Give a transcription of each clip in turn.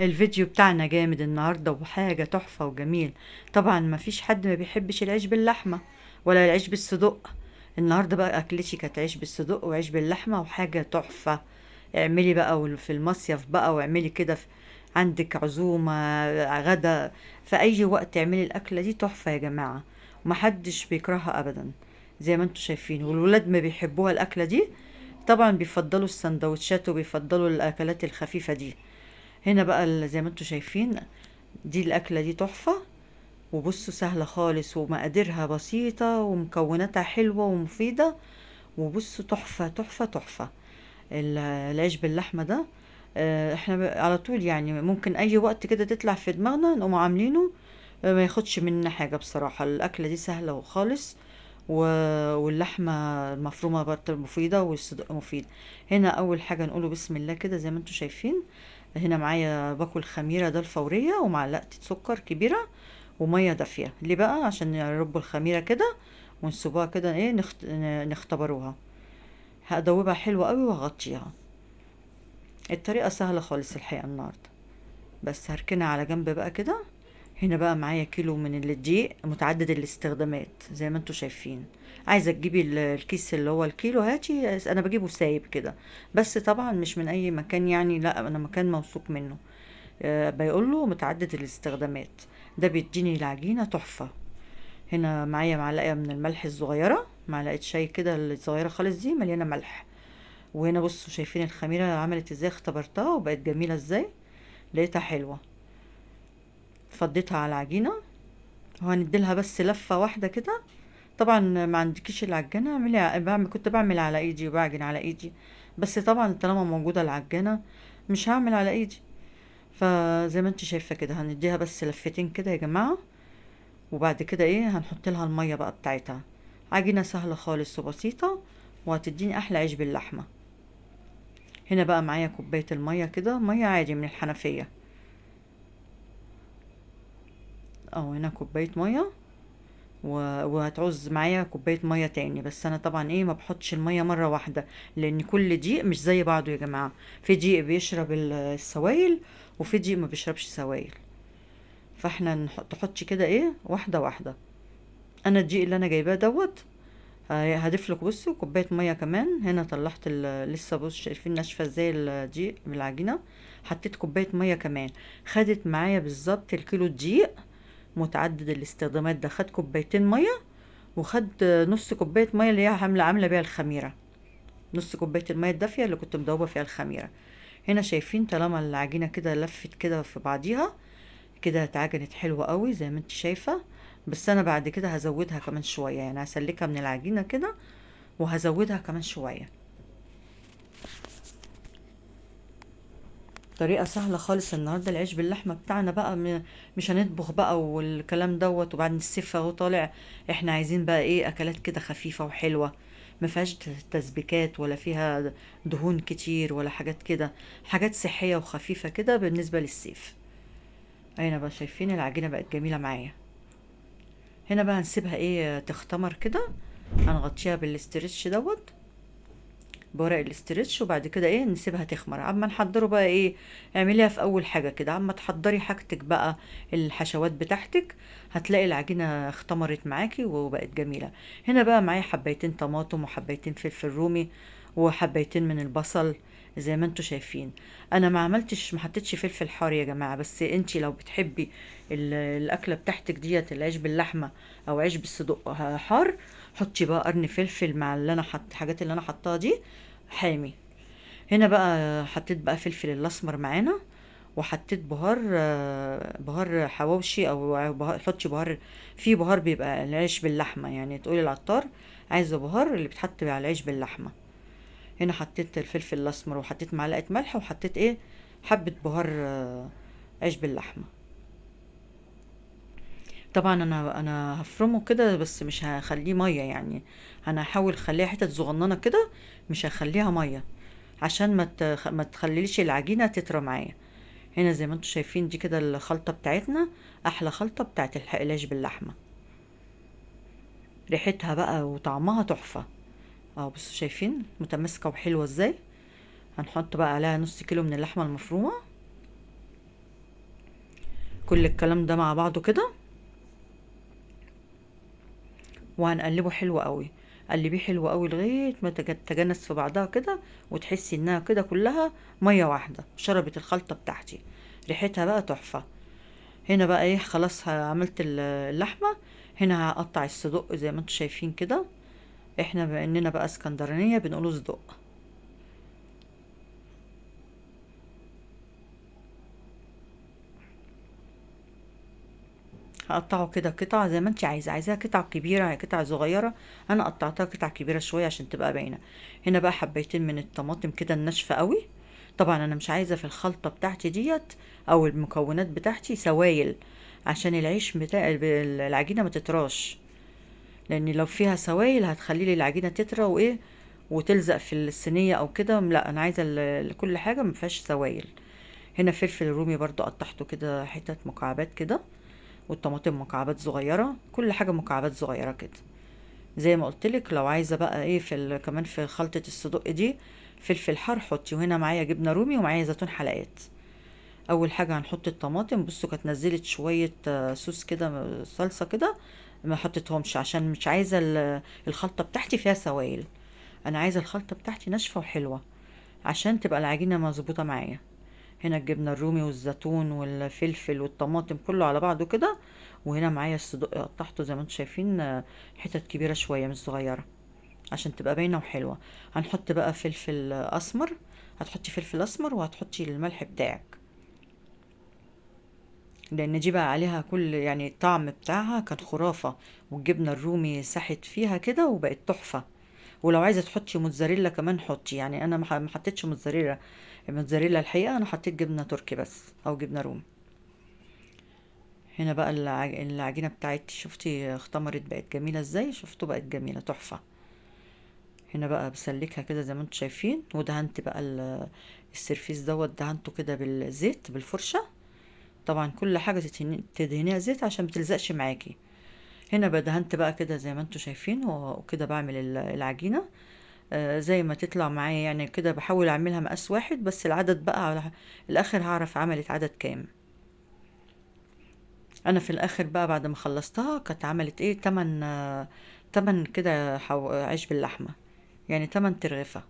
الفيديو بتاعنا جامد النهاردة وحاجة تحفة وجميل. طبعا ما فيش حد ما بيحبش العيش باللحمة ولا العيش بالصدق. النهاردة بقى أكلتي كانت عيش بالصدق وعيش باللحمة وحاجة تحفة. اعملي بقى في المصيف بقى، واعملي كده عندك عزومة، غدا، في أي وقت اعملي الأكلة دي تحفة يا جماعة. ومحدش بيكرهها أبدا زي ما انتوا شايفين، والولاد ما بيحبوها الأكلة دي. طبعا بيفضلوا السندوتشات وبيفضلوا الأكلات الخفيفة دي. هنا بقى زي ما انتوا شايفين، دي الأكلة دي تحفة. وبصوا سهلة خالص ومقاديرها بسيطة ومكوناتها حلوة ومفيدة. وبصوا تحفة تحفة تحفة. العيش باللحمة ده، احنا على طول يعني ممكن اي وقت كده تطلع في دماغنا نقوم عاملينه. ما ياخدش مننا حاجة بصراحة. الأكلة دي سهلة وخالص. واللحمة المفرومة برضه مفيدة والصدق مفيد. هنا أول حاجة نقوله بسم الله كده زي ما انتوا شايفين. هنا معايا باكل خميرة ده الفورية ومعلقة سكر كبيرة ومية دافية. ليه بقى؟ عشان نرب الخميرة كده ونسيبوها كده ايه نختبروها. هدوبها حلوة قوي وهغطيها. الطريقة سهلة خالص الحقيقة النهاردة. بس هركنها على جنب بقى كده. هنا بقى معايا كيلو من الدقيق متعدد الاستخدامات زي ما انتوا شايفين. عايزة تجيبي الكيس اللي هو الكيلو هاتي، انا بجيبه سايب كده. بس طبعا مش من اي مكان يعني، لا انا مكان موثوق منه. بيقول له متعدد الاستخدامات. ده بيديني العجينة تحفة. هنا معايا معلقة من الملح الصغيرة، معلقة شاي كده الصغيرة خالص دي مليانة ملح. وهنا بصوا شايفين الخميرة عملت ازاي، اختبرتها وبقت جميلة ازاي. لقيتها حلوة. فضيتها على العجينة وهنديلها بس لفة واحدة كده. طبعا ما عندكيش العجانة اعملي كنت بعمل على ايدي وبعجن على ايدي. بس طبعا طالما موجودة العجانة مش هعمل على ايدي. فزي ما انت شايفة كده هنديها بس لفتين كده يا جماعة. وبعد كده ايه هنحط لها المية بقى بتاعتها. عجينة سهلة خالص وبسيطة وهتديني احلى عيش باللحمة. هنا بقى معايا كوباية المية كده، مية عادي من الحنفية. او هنا كوباية مية. وهتعوز معايا كوباية مية تاني، بس انا طبعا ايه ما بحطش المية مرة واحدة. لان كل دقيق مش زي بعضه يا جماعة. في دقيق بيشرب السوائل وفي دقيق ما بيشربش سوائل. فاحنا تحطي كده ايه واحدة واحدة. انا الدقيق اللي انا جايباه دوت. هضيف لك بصوا كوبايه ميه كمان. هنا طلعت لسه بص شايفين ناشفه ازاي الدقيق بالعجينه. حطيت كوبايه ميه كمان. خدت معايا بالظبط الكيلو دقيق متعدد الاستخدامات ده خد كوبايتين ميه. وخد نص كوبايه ميه اللي هي عامله بيها الخميره. نص كوبايه الميه الدافيه اللي كنت مدوبه فيها الخميره. هنا شايفين طالما العجينه كده لفت كده في بعضيها كده اتعجنت حلوة قوي زي ما انت شايفة. بس انا بعد كده هزودها كمان شوية، يعني هسلكها من العجينة كده وهزودها كمان شوية. طريقة سهلة خالص النهاردة. العيش باللحمة بتاعنا بقى مش هنطبخ بقى والكلام دوت وبعد الصيف اهو طالع. احنا عايزين بقى ايه اكلات كده خفيفة وحلوة. ما فيهاش تسبيكات ولا فيها دهون كتير ولا حاجات كده. حاجات صحية وخفيفة كده بالنسبة للصيف. هنا بقى شايفين العجينة بقت جميلة معايا. هنا بقى هنسيبها ايه تختمر كده. هنغطيها بالاسترتش دوت، بورق الاسترتش. وبعد كده ايه نسيبها تخمر عما نحضره بقى ايه. اعمليها في اول حاجة كده عما تحضري حاجتك بقى، الحشوات بتاعتك. هتلاقي العجينة اختمرت معاكي وبقت جميلة. هنا بقى معايا حبايتين طماطم وحبايتين فلفل رومي وحبايتين من البصل زي ما انتوا شايفين. انا ما حطيتش فلفل حار يا جماعة. بس انتي لو بتحبي الاكلة بتاعتك ديت العيش باللحمة او عيش بالصدق حار، حطي بقى قرن فلفل مع اللي انا الحاجات اللي انا حطاها دي حامي. هنا بقى حطيت بقى فلفل الاسمر معانا. وحطيت بهار، بهار حواوشي او بهار. حطي بهار. في بهار بيبقى العيش باللحمه، يعني تقولي العطار عايزه بهار اللي بتحط على العيش باللحمه. هنا حطيت الفلفل الاسمر وحطيت معلقه ملح وحطيت ايه حبه بهار عيش باللحمه. طبعا انا هفرمه كده بس مش هخليه ميه يعني. انا هحاول اخليها حتت صغننه كده. مش هخليها ميه عشان ما تخليليش العجينه تطرى معايا. هنا زي ما انتم شايفين دي كده الخلطه بتاعتنا. احلى خلطه بتاعت العيش باللحمه. ريحتها بقى وطعمها تحفه. اه بصوا شايفين متماسكه وحلوه ازاي. هنحط بقى عليها نص كيلو من اللحمه المفرومه. كل الكلام ده مع بعضه كده، وهنقلبه حلو قوي. قلبيه حلو قوي لغايه ما تتجانس في بعضها كده، وتحسي انها كده كلها ميه واحده شربت الخلطه بتاعتي. ريحتها بقى تحفه. هنا بقى ايه، خلاص عملت اللحمه. هنا هقطع الصدق زي ما انتم شايفين كده. احنا بما اننا بقى اسكندرانيه بنقوله صدق. هقطعه كده قطع زي ما انت عايزاها قطع كبيره قطع صغيره. انا قطعتها قطع كبيره شويه عشان تبقى باينه. هنا بقى حبيتين من الطماطم كده الناشفه قوي. طبعا انا مش عايزه في الخلطه بتاعتي ديت او المكونات بتاعتي سوائل، عشان العيش بتاع العجينه ما تتراش. لان لو فيها سوائل هتخلي لي العجينه تترى وايه، وتلزق في الصينيه او كده. لا، انا عايزه كل حاجه ما فيهاش سوائل. هنا فلفل رومي برضو قطعته كده حتت مكعبات كده، والطماطم مكعبات صغيره، كل حاجه مكعبات صغيره كده. زي ما قلت لك، لو عايزه بقى ايه في كمان في خلطه الصدق دي فلفل حار حطي. وهنا معايا جبنه رومي ومعايا زيتون حلقات. اول حاجه هنحط الطماطم. بصوا كانت نزلت شويه صوص كده، صلصه كده. ما حطيتهمش عشان مش عايزه الخلطه بتاعتي فيها سوائل. انا عايزه الخلطه بتاعتي ناشفه وحلوه عشان تبقى العجينه مظبوطه معايا. هنا الجبنه الرومي والزيتون والفلفل والطماطم كله على بعضه كده. وهنا معايا الصدق قطعته زي ما انتم شايفين حتت كبيره شويه مش صغيره، عشان تبقى باينه وحلوه. هنحط بقى فلفل اسمر. هتحطي فلفل اسمر وهتحطي الملح بتاعك، لان دي بقى عليها كل يعني الطعم بتاعها كان خرافه. والجبنه الرومي ساحت فيها كده وبقت تحفه. ولو عايزه تحطي موتزاريلا كمان حطي. يعني انا ما حطيتش موتزاريلا. الموتزاريلا الحقيقه انا حطيت جبنه تركي بس او جبنه رومي. هنا بقى العجينه بتاعتي شفتي اختمرت بقت جميله ازاي، شفتوا بقت جميله تحفه. هنا بقى بسلكها كده زي ما انتم شايفين. ودهنت بقى السرفيس دوت دهنته كده بالزيت بالفرشه. طبعا كل حاجه تدهنيها زيت عشان متلزقش معاكي. هنا بدهنت بقى كده زي ما انتم شايفين، وكده بعمل العجينه زي ما تطلع معايا يعني كده. بحاول اعملها مقاس واحد بس، العدد بقى على الاخر هعرف عملت عدد كام. انا في الاخر بقى بعد ما خلصتها كانت عملت ايه، تمن كده عيش باللحمه. يعني 8 ترغفه.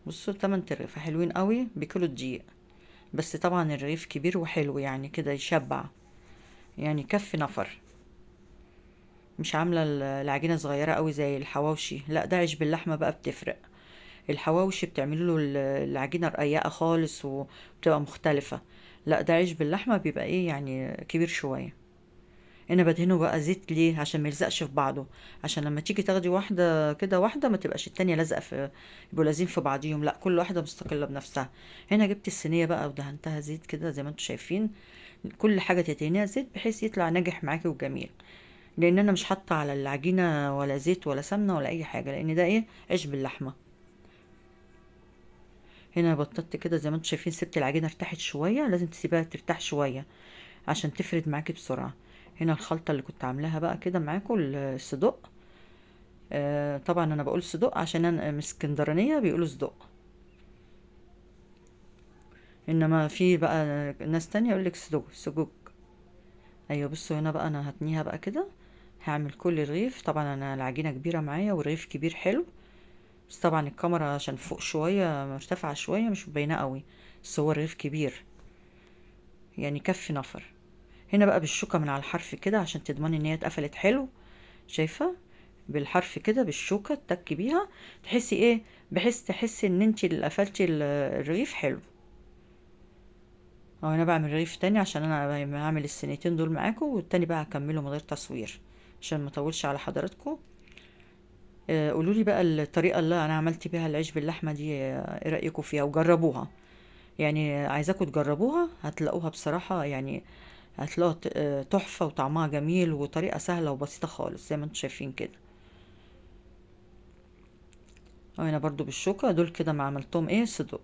بصوا 8 ترغفه حلوين قوي بكيلو دقيق. بس طبعا الرغيف كبير وحلو يعني كده يشبع، يعني يكفي نفر. مش عامله العجينه صغيره قوي زي الحواوشي. لا، ده عيش باللحمه بقى بتفرق. الحواوشي بتعملوا له العجينه رقيقه خالص وبتبقى مختلفه. لا، ده عيش باللحمه بيبقى ايه يعني كبير شويه. انا بدهنه بقى زيت ليه عشان ما يلزقش في بعضه، عشان لما تيجي تاخدي واحده كده واحده ما تبقاش التانية لازقه في، يبقوا لازقين في بعضيهم. لا، كل واحده مستقله بنفسها. هنا جبت الصينيه بقى ودهنتها زيت كده زي ما انتم شايفين. كل حاجه تدهنيها زيت بحيث يطلع ناجح معاكي وجميل. لان انا مش حاطه على العجينه ولا زيت ولا سمنه ولا اي حاجه، لان ده ايه عيش باللحمه. هنا بططت كده زي ما انتم شايفين. سبت العجينه ارتاحت شويه، لازم تسيبها ترتاح شويه عشان تفرد معاكي بسرعه. هنا الخلطه اللي كنت عاملاها بقى كده معاكم الصدق. طبعا انا بقول صدق عشان انا من اسكندرانيه بيقولوا صدق. انما في بقى ناس تانية يقول لك سجق. ايوه بصوا هنا بقى انا هتنيها بقى كده. هعمل كل رغيف. طبعا انا العجينه كبيره معايا والرغيف كبير حلو. بس طبعا الكاميرا عشان فوق شويه مرتفعه شويه مش مبينه قوي. بس هو الرغيف كبير يعني كفي نفر. هنا بقى بالشوكه من على الحرف كده عشان تضمني ان هي اتقفلت حلو. شايفه؟ بالحرف كده بالشوكه تتكي بيها. تحسي ايه، بحيث تحسي ان انتي اللي قفلتي الرغيف حلو. او انا بعمل رغيف تاني عشان انا هعمل السنتين دول معاكم، والتاني بقى هكمله من غير تصوير عشان ما اطولش على حضراتكم. قولوا لي بقى الطريقه اللي انا عملت بيها العيش باللحمه دي ايه رايكم فيها وجربوها. يعني عايزاكم تجربوها هتلاقوها بصراحه يعني. هتلاقوها تحفه وطعمها جميل وطريقه سهله وبسيطه خالص زي ما انتم شايفين كده. وانا برضو بالشوكة دول كده ما عملتهم ايه صدق.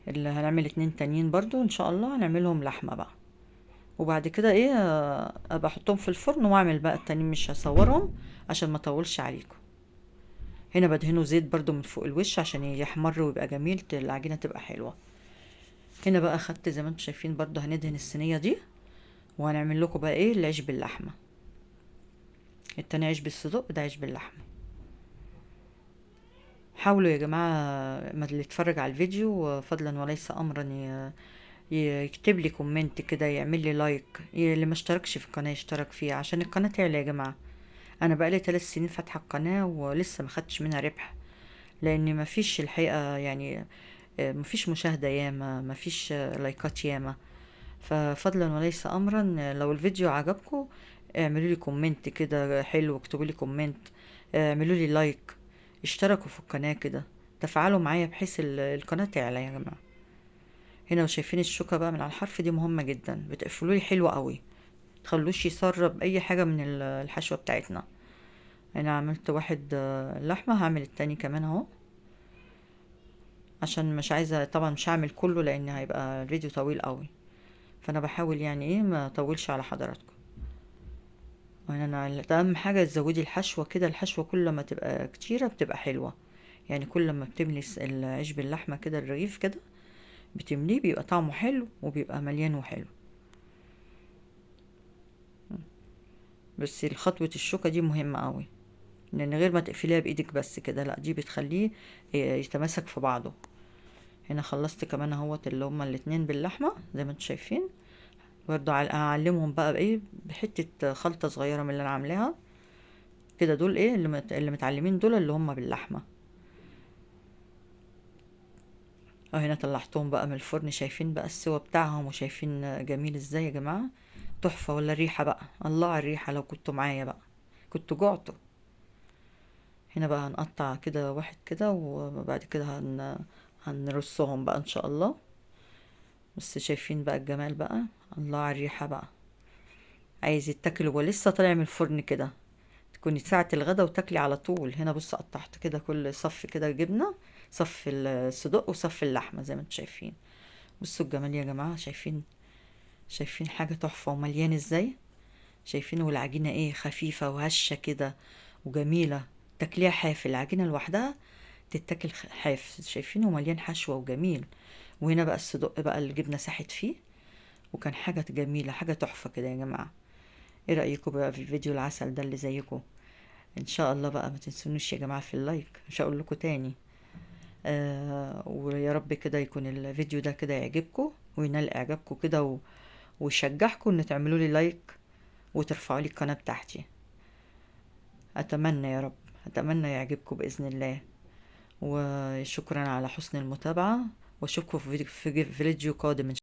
اللي هنعمل اتنين تانيين برضو ان شاء الله هنعملهم لحمة بقى. وبعد كده ايه ابقى احطهم في الفرن واعمل بقى التانيين مش هصورهم عشان ما اطولش عليكم. هنا بدهنه زيت برضو من فوق الوش عشان يحمر ويبقى جميل العجينة تبقى حلوة. هنا بقى خدت زي ما انتم شايفين برضو هندهن الصينية دي. وهنعمل لكم بقى ايه العيش باللحمه. التاني عيش بالصدق، ده عيش باللحمه. حاولوا يا جماعه، ما اللي يتفرج على الفيديو فضلا وليس امرا يكتب لي كومنت كده، يعمل لي لايك، اللي ما اشتركش في القناه يشترك فيها عشان القناه تعلى يا جماعه. انا بقالي 3 سنين فاتحه القناه ولسه ما خدتش منها ربح، لان ما فيش الحقيقه يعني مفيش مشاهدة ياما، مفيش لايكات ياما. ففضلا وليس امرا لو الفيديو عجبكم اعملوا لي كومنت كده حلو، اكتبوا لي كومنت، اعملوا لي لايك، اشتركوا في القناة كده، تفاعلوا معايا بحيث القناة تعلى يا جماعة. هنا شايفين الشوكة بقى من على الحرف دي مهمة جدا، بتقفلوا لي حلوة قوي، تخلوش يسرب اي حاجة من الحشوة بتاعتنا. انا عملت واحد لحمة، هعمل التاني كمان اهو، عشان مش عايزة طبعا مش هعمل كله لان هيبقى الفيديو طويل قوي، فانا بحاول يعني ايه ما اطولش على حضراتكم. وانا ده اهم حاجه تزودي الحشوه كده، الحشوه كل ما تبقى كتيره بتبقى حلوه، يعني كل ما بتملي العيش باللحمه كده الرغيف كده بتمليه بيبقى طعمه حلو وبيبقى مليان وحلو. بس خطوه الشوكه دي مهمه قوي، لان غير ما تقفليها بايدك بس كده، لا دي بتخليه يتماسك في بعضه. هنا خلصت كمان اهوت اللي هما الاتنين باللحمه زي ما انتم شايفين. برضه اعلمهم بقى بايه، بحته خلطه صغيره من اللي انا عاملاها كده. دول ايه اللي متعلمين دول اللي هم باللحمه. هنا طلعتهم بقى من الفرن، شايفين بقى السوا بتاعهم وشايفين جميل ازاي يا جماعه، تحفه. ولا الريحه بقى، الله على الريحه، لو كنتوا معايا بقى كنتوا جعتوا. هنا بقى هنقطع كده واحد كده، وبعد كده هنرصهم بقى ان شاء الله. بس شايفين بقى الجمال بقى، الله على الريحه بقى، عايز يتاكل ولسه طالع من الفرن كده، تكوني ساعة الغدا وتاكلي على طول. هنا بص قطعت كده كل صف كده جبنة، صف الصدق وصف اللحمة زي ما انتم شايفين. بصوا الجمال يا جماعة، شايفين حاجة تحفة ومليان ازاي، شايفين والعجينة ايه خفيفة وهشة كده وجميلة، تاكليها حاف، العجينة لوحدها تتاكل حاف، شايفينه مليان حشوة وجميل. وهنا بقى الصدق بقى الجبنة ساحت فيه، وكان حاجة جميلة، حاجة تحفة كده يا جماعة. ايه رأيكم بقى في الفيديو العسل ده اللي زيكم؟ ان شاء الله بقى ما تنسونوش يا جماعة في اللايك، مش هقول لكم تاني. ويا رب كده يكون الفيديو ده كده يعجبكم وينال اعجابكم كده ويشجعكم ان تعملوا لي لايك وترفعوا لي القناة بتاعتي. اتمنى يا رب، اتمنى يعجبكم باذن الله. وشكرا على حسن المتابعة، واشوفكم في فيديو قادم.